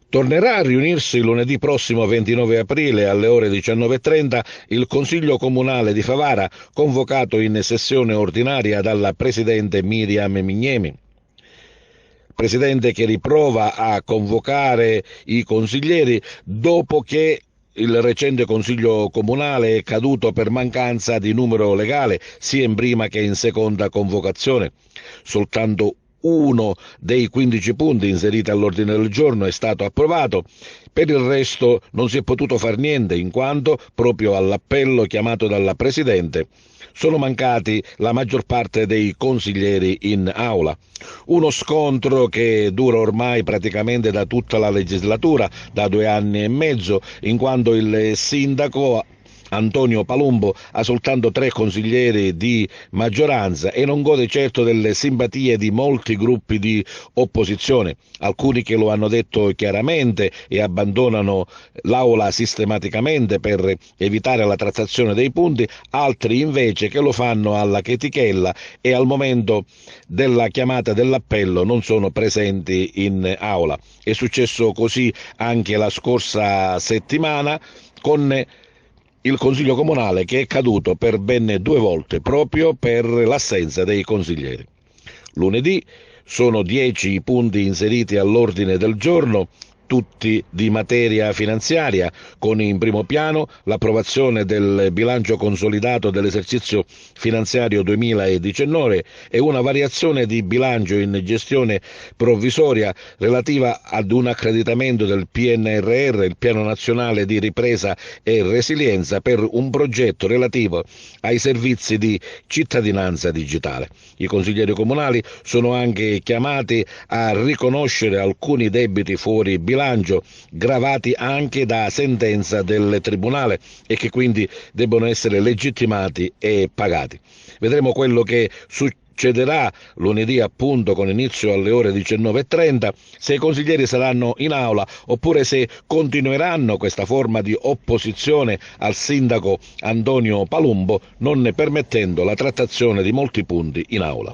Tornerà a riunirsi lunedì prossimo 29 aprile alle ore 19:30 il Consiglio Comunale di Favara, convocato in sessione ordinaria dalla Presidente Miriam Mignemi. Presidente che riprova a convocare i consiglieri dopo che il recente Consiglio Comunale è caduto per mancanza di numero legale, sia in prima che in seconda convocazione. Soltanto uno dei 15 punti inseriti all'ordine del giorno è stato approvato. Per il resto non si è potuto far niente, in quanto, proprio all'appello chiamato dalla Presidente, sono mancati la maggior parte dei consiglieri in aula. Uno scontro che dura ormai praticamente da tutta la legislatura, da 2 anni e mezzo, in quanto il sindaco Antonio Palumbo ha soltanto 3 consiglieri di maggioranza e non gode certo delle simpatie di molti gruppi di opposizione, alcuni che lo hanno detto chiaramente e abbandonano l'aula sistematicamente per evitare la trattazione dei punti, altri invece che lo fanno alla chetichella e al momento della chiamata dell'appello non sono presenti in aula. È successo così anche la scorsa settimana con il Consiglio Comunale che è caduto per ben 2 volte proprio per l'assenza dei consiglieri. Lunedì sono 10 i punti inseriti all'ordine del giorno, tutti di materia finanziaria, con in primo piano l'approvazione del bilancio consolidato dell'esercizio finanziario 2019 e una variazione di bilancio in gestione provvisoria relativa ad un accreditamento del PNRR, il Piano Nazionale di Ripresa e Resilienza, per un progetto relativo ai servizi di cittadinanza digitale. I consiglieri comunali sono anche chiamati a riconoscere alcuni debiti fuori bilancio gravati anche da sentenza del Tribunale e che quindi debbono essere legittimati e pagati. Vedremo quello che succederà lunedì, appunto, con inizio alle ore 19:30, se i consiglieri saranno in aula oppure se continueranno questa forma di opposizione al sindaco Antonio Palumbo, non ne permettendo la trattazione di molti punti in aula.